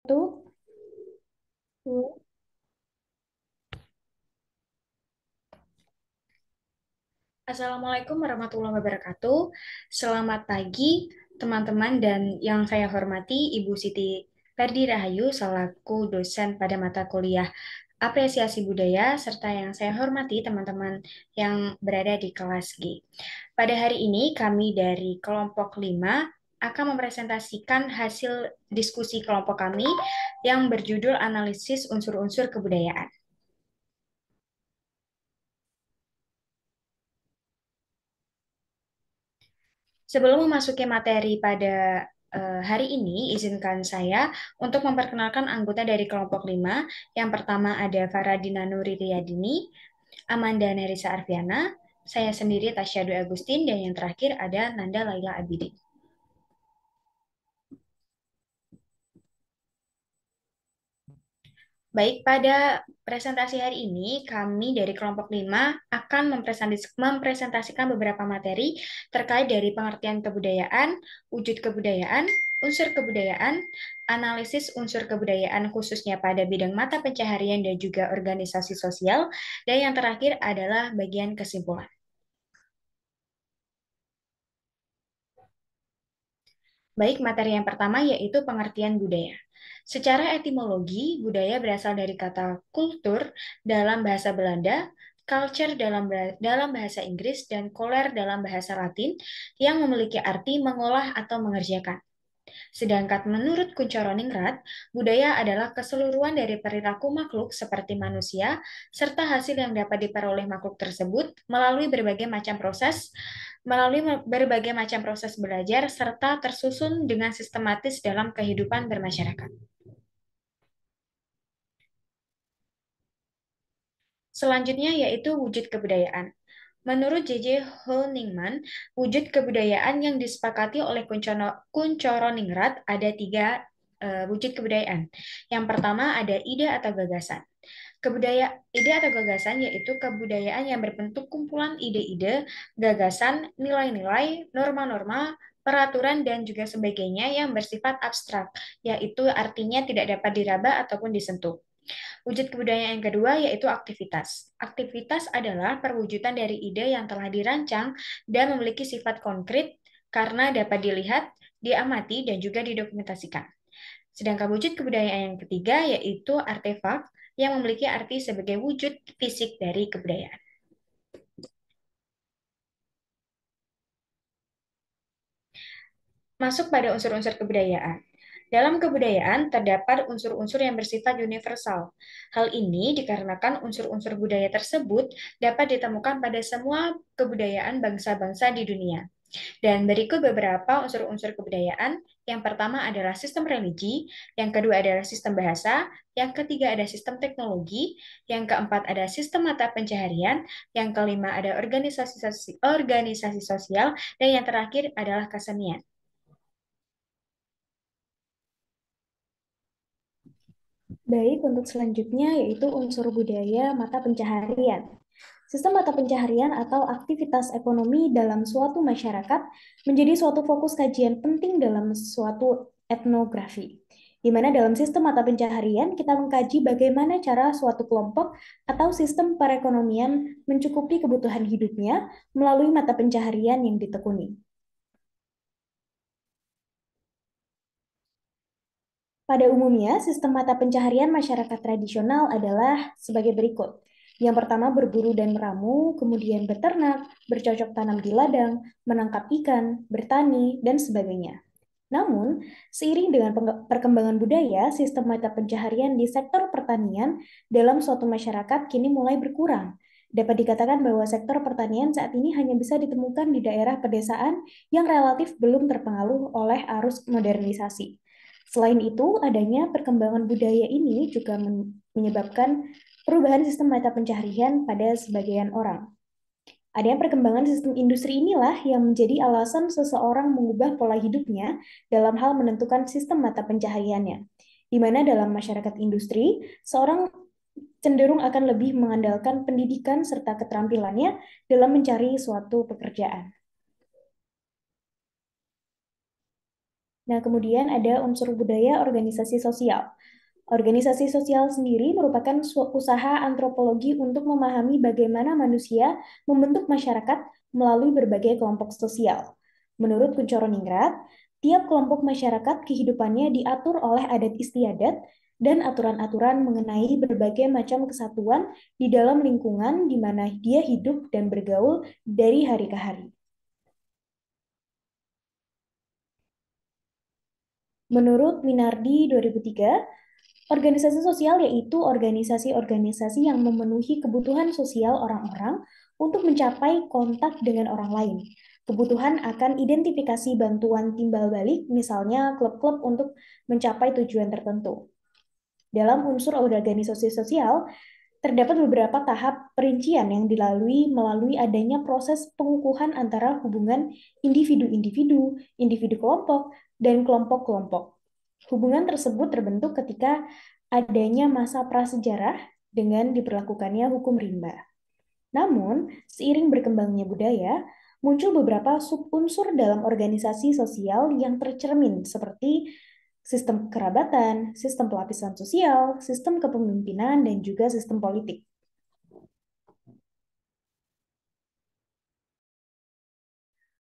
Tuh, tuh. Assalamualaikum warahmatullahi wabarakatuh. Selamat pagi, teman-teman, dan yang saya hormati Ibu Siti Ferdi Rahayu selaku dosen pada mata kuliah Apresiasi Budaya, serta yang saya hormati teman-teman yang berada di kelas G. Pada hari ini, kami dari kelompok 5 akan mempresentasikan hasil diskusi kelompok kami yang berjudul Analisis Unsur-Unsur Kebudayaan. Sebelum memasuki materi pada hari ini, izinkan saya untuk memperkenalkan anggota dari kelompok 5. Yang pertama ada Faradina Nuri Riyadini, Amanda Nerisa Arfiana, saya sendiri Tasya Dwi Agustin, dan yang terakhir ada Nanda Laila Abidin. Baik, pada presentasi hari ini, kami dari kelompok 5 akan mempresentasikan beberapa materi terkait dari pengertian kebudayaan, wujud kebudayaan, unsur kebudayaan, analisis unsur kebudayaan khususnya pada bidang mata pencaharian dan juga organisasi sosial, dan yang terakhir adalah bagian kesimpulan. Baik, materi yang pertama yaitu pengertian budaya. Secara etimologi, budaya berasal dari kata kultur dalam bahasa Belanda, culture dalam bahasa Inggris, dan koler dalam bahasa Latin yang memiliki arti mengolah atau mengerjakan. Sedangkan menurut Kunchoro-Ningrat, budaya adalah keseluruhan dari perilaku makhluk seperti manusia, serta hasil yang dapat diperoleh makhluk tersebut melalui berbagai macam proses belajar, serta tersusun dengan sistematis dalam kehidupan bermasyarakat. Selanjutnya yaitu wujud kebudayaan. Menurut J.J. Honingman, wujud kebudayaan yang disepakati oleh Kunchoro-Ningrat ada tiga wujud kebudayaan. Yang pertama ada ide atau gagasan. Ide atau gagasan yaitu kebudayaan yang berbentuk kumpulan ide-ide, gagasan, nilai-nilai, norma-norma, peraturan, dan juga sebagainya yang bersifat abstrak, yaitu artinya tidak dapat diraba ataupun disentuh. Wujud kebudayaan yang kedua yaitu aktivitas. Aktivitas adalah perwujudan dari ide yang telah dirancang dan memiliki sifat konkret karena dapat dilihat, diamati, dan juga didokumentasikan. Sedangkan wujud kebudayaan yang ketiga yaitu artefak yang memiliki arti sebagai wujud fisik dari kebudayaan. Masuk pada unsur-unsur kebudayaan. Dalam kebudayaan terdapat unsur-unsur yang bersifat universal. Hal ini dikarenakan unsur-unsur budaya tersebut dapat ditemukan pada semua kebudayaan bangsa-bangsa di dunia. Dan berikut beberapa unsur-unsur kebudayaan. Yang pertama adalah sistem religi, yang kedua adalah sistem bahasa, yang ketiga ada sistem teknologi, yang keempat ada sistem mata pencaharian, yang kelima ada organisasi sosial, dan yang terakhir adalah kesenian. Baik, untuk selanjutnya yaitu unsur budaya mata pencaharian. Sistem mata pencaharian atau aktivitas ekonomi dalam suatu masyarakat menjadi suatu fokus kajian penting dalam suatu etnografi. Di mana dalam sistem mata pencaharian kita mengkaji bagaimana cara suatu kelompok atau sistem perekonomian mencukupi kebutuhan hidupnya melalui mata pencaharian yang ditekuni. Pada umumnya, sistem mata pencaharian masyarakat tradisional adalah sebagai berikut. Yang pertama berburu dan meramu, kemudian beternak, bercocok tanam di ladang, menangkap ikan, bertani, dan sebagainya. Namun, seiring dengan perkembangan budaya, sistem mata pencaharian di sektor pertanian dalam suatu masyarakat kini mulai berkurang. Dapat dikatakan bahwa sektor pertanian saat ini hanya bisa ditemukan di daerah pedesaan yang relatif belum terpengaruh oleh arus modernisasi. Selain itu, adanya perkembangan budaya ini juga menyebabkan perubahan sistem mata pencaharian pada sebagian orang. Adanya perkembangan sistem industri inilah yang menjadi alasan seseorang mengubah pola hidupnya dalam hal menentukan sistem mata pencahariannya. Di mana dalam masyarakat industri, seorang cenderung akan lebih mengandalkan pendidikan serta keterampilannya dalam mencari suatu pekerjaan. Nah, kemudian ada unsur budaya organisasi sosial. Organisasi sosial sendiri merupakan usaha antropologi untuk memahami bagaimana manusia membentuk masyarakat melalui berbagai kelompok sosial. Menurut Kuncoro Ningrat, tiap kelompok masyarakat kehidupannya diatur oleh adat istiadat dan aturan-aturan mengenai berbagai macam kesatuan di dalam lingkungan di mana dia hidup dan bergaul dari hari ke hari. Menurut Minardi 2003, organisasi sosial yaitu organisasi-organisasi yang memenuhi kebutuhan sosial orang-orang untuk mencapai kontak dengan orang lain. Kebutuhan akan identifikasi bantuan timbal balik, misalnya klub-klub untuk mencapai tujuan tertentu. Dalam unsur organisasi sosial, terdapat beberapa tahap perincian yang dilalui melalui adanya proses pengukuhan antara hubungan individu-individu, individu kelompok, dan kelompok-kelompok. Hubungan tersebut terbentuk ketika adanya masa prasejarah dengan diberlakukannya hukum rimba. Namun, seiring berkembangnya budaya, muncul beberapa subunsur dalam organisasi sosial yang tercermin seperti sistem kerabatan, sistem pelapisan sosial, sistem kepemimpinan, dan juga sistem politik.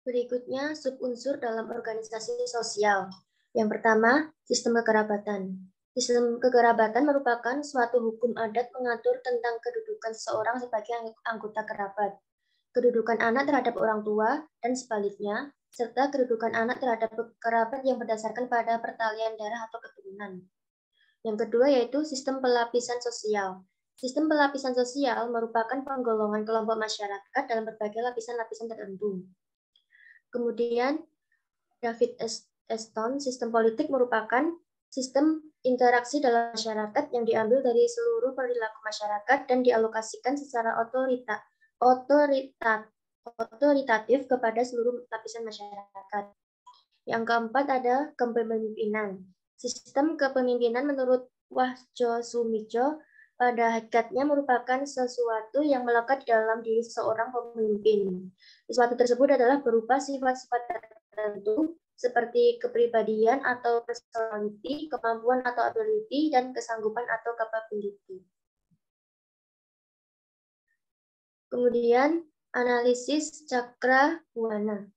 Berikutnya, subunsur dalam organisasi sosial. Yang pertama, sistem kekerabatan. Sistem kekerabatan merupakan suatu hukum adat mengatur tentang kedudukan seseorang sebagai anggota kerabat, kedudukan anak terhadap orang tua, dan sebaliknya, serta kedudukan anak terhadap kerabat yang berdasarkan pada pertalian darah atau keturunan. Yang kedua yaitu sistem pelapisan sosial. Sistem pelapisan sosial merupakan penggolongan kelompok masyarakat dalam berbagai lapisan-lapisan tertentu. Kemudian, David Eston, sistem politik merupakan sistem interaksi dalam masyarakat yang diambil dari seluruh perilaku masyarakat dan dialokasikan secara otoritatif kepada seluruh lapisan masyarakat. Yang keempat ada kepemimpinan. Sistem kepemimpinan menurut Wahjo Sumijo pada hakikatnya merupakan sesuatu yang melekat dalam diri seorang pemimpin. Sesuatu tersebut adalah berupa sifat-sifat tertentu seperti kepribadian atau personality, kemampuan atau ability, dan kesanggupan atau capability. Kemudian, analisis cakra buana.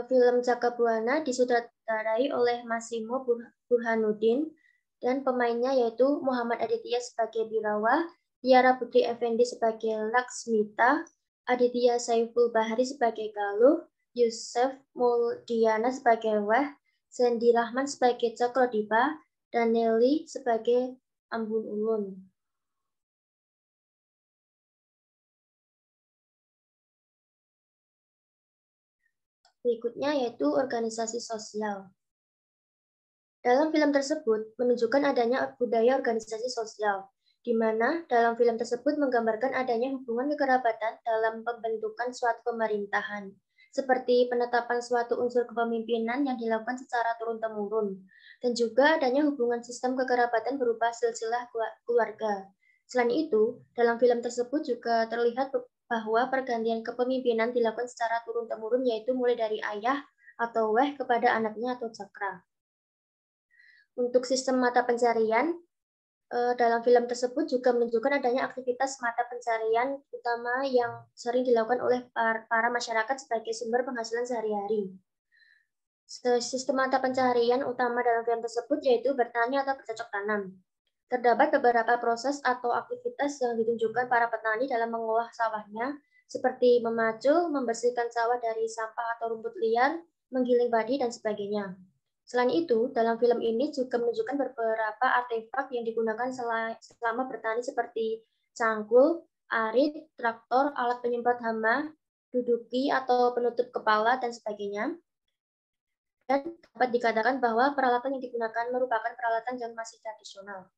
Film Cakabuana disutradarai oleh Massimo Burhanuddin dan pemainnya yaitu Muhammad Aditya sebagai Birawa, Tiara Putri Effendi sebagai Laksmita, Aditya Saiful Bahari sebagai Galuh, Yusuf Muldiana sebagai Weh, Sandy Rahman sebagai Cakrodipa, dan Nelly sebagai Ambun Ulun. Berikutnya yaitu organisasi sosial. Dalam film tersebut menunjukkan adanya budaya organisasi sosial, di mana dalam film tersebut menggambarkan adanya hubungan kekerabatan dalam pembentukan suatu pemerintahan, seperti penetapan suatu unsur kepemimpinan yang dilakukan secara turun-temurun, dan juga adanya hubungan sistem kekerabatan berupa silsilah keluarga. Selain itu, dalam film tersebut juga terlihat bahwa pergantian kepemimpinan dilakukan secara turun-temurun, yaitu mulai dari ayah atau weh kepada anaknya atau cakra. Untuk sistem mata pencarian, dalam film tersebut juga menunjukkan adanya aktivitas mata pencarian utama yang sering dilakukan oleh para masyarakat sebagai sumber penghasilan sehari-hari. Sistem mata pencarian utama dalam film tersebut yaitu bertani atau bercocok tanam. Terdapat beberapa proses atau aktivitas yang ditunjukkan para petani dalam mengolah sawahnya, seperti memacul, membersihkan sawah dari sampah atau rumput liar, menggiling padi, dan sebagainya. Selain itu, dalam film ini juga menunjukkan beberapa artefak yang digunakan selama bertani seperti cangkul, arit, traktor, alat penyemprot hama, duduki atau penutup kepala, dan sebagainya. Dan dapat dikatakan bahwa peralatan yang digunakan merupakan peralatan yang masih tradisional.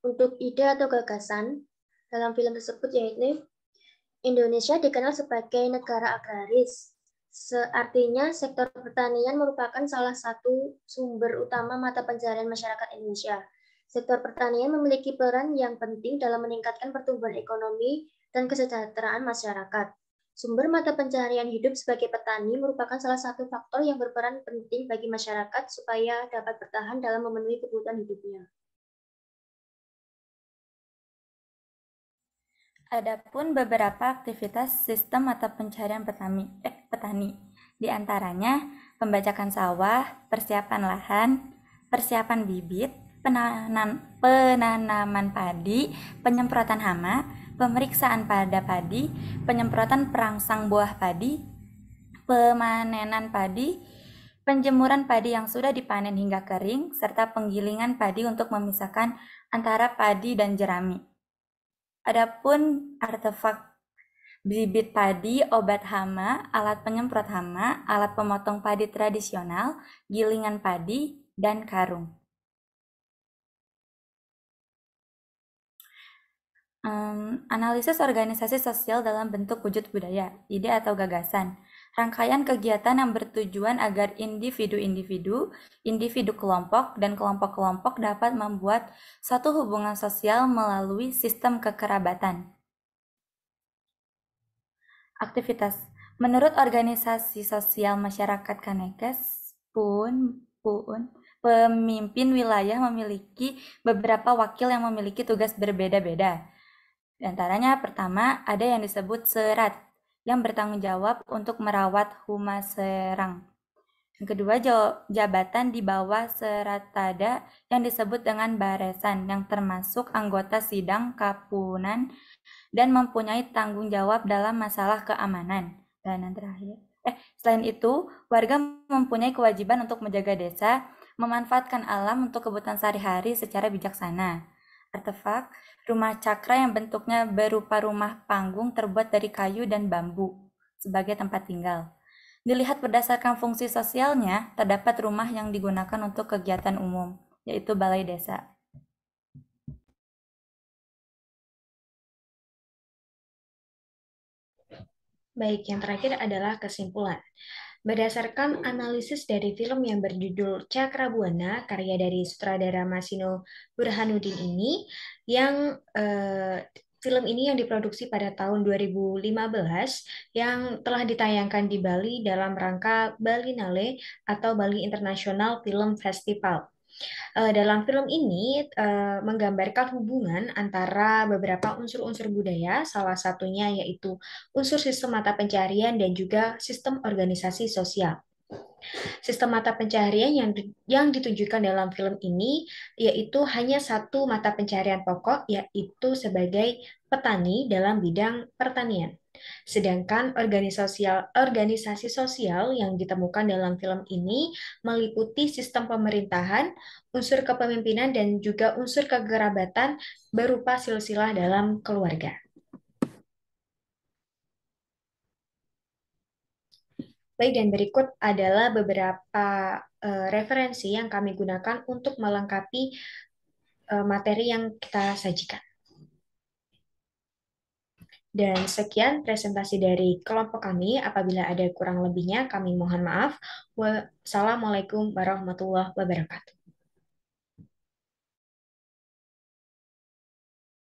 Untuk ide atau gagasan, dalam film tersebut yaitu Indonesia dikenal sebagai negara agraris. Artinya sektor pertanian merupakan salah satu sumber utama mata pencarian masyarakat Indonesia. Sektor pertanian memiliki peran yang penting dalam meningkatkan pertumbuhan ekonomi dan kesejahteraan masyarakat. Sumber mata pencaharian hidup sebagai petani merupakan salah satu faktor yang berperan penting bagi masyarakat supaya dapat bertahan dalam memenuhi kebutuhan hidupnya. Adapun beberapa aktivitas sistem mata pencaharian petani, di antaranya pembajakan sawah, persiapan lahan, persiapan bibit, penanaman padi, penyemprotan hama, pemeriksaan pada padi, penyemprotan perangsang buah padi, pemanenan padi, penjemuran padi yang sudah dipanen hingga kering, serta penggilingan padi untuk memisahkan antara padi dan jerami. Adapun artefak bibit padi, obat hama, alat penyemprot hama, alat pemotong padi tradisional, gilingan padi, dan karung. Analisis organisasi sosial dalam bentuk wujud budaya, ide atau gagasan. Rangkaian kegiatan yang bertujuan agar individu-individu, individu kelompok, dan kelompok-kelompok dapat membuat suatu hubungan sosial melalui sistem kekerabatan. Aktivitas. Menurut organisasi sosial masyarakat Kanekes, pemimpin wilayah memiliki beberapa wakil yang memiliki tugas berbeda-beda. Di antaranya pertama ada yang disebut serat yang bertanggung jawab untuk merawat humas serang. Yang kedua jabatan di bawah seratada yang disebut dengan baresan yang termasuk anggota sidang kapunan dan mempunyai tanggung jawab dalam masalah keamanan. Dan yang terakhir, selain itu warga mempunyai kewajiban untuk menjaga desa, memanfaatkan alam untuk kebutuhan sehari-hari secara bijaksana. Artefak rumah cakra yang bentuknya berupa rumah panggung terbuat dari kayu dan bambu sebagai tempat tinggal. Dilihat berdasarkan fungsi sosialnya, terdapat rumah yang digunakan untuk kegiatan umum, yaitu balai desa. Baik, yang terakhir adalah kesimpulan. Berdasarkan analisis dari film yang berjudul Cakrabuana, karya dari sutradara Masino Burhanuddin ini, yang film ini yang diproduksi pada tahun 2015, yang telah ditayangkan di Bali dalam rangka Balinale atau Bali International Film Festival. Dalam film ini menggambarkan hubungan antara beberapa unsur-unsur budaya, salah satunya yaitu unsur sistem mata pencaharian dan juga sistem organisasi sosial. Sistem mata pencaharian yang ditunjukkan dalam film ini yaitu hanya satu mata pencaharian pokok, yaitu sebagai petani dalam bidang pertanian. Sedangkan organisasi sosial yang ditemukan dalam film ini meliputi sistem pemerintahan, unsur kepemimpinan, dan juga unsur kekerabatan berupa silsilah dalam keluarga. Baik, dan berikut adalah beberapa referensi yang kami gunakan untuk melengkapi materi yang kita sajikan. Dan sekian presentasi dari kelompok kami. Apabila ada kurang lebihnya, kami mohon maaf. Wassalamualaikum warahmatullahi wabarakatuh.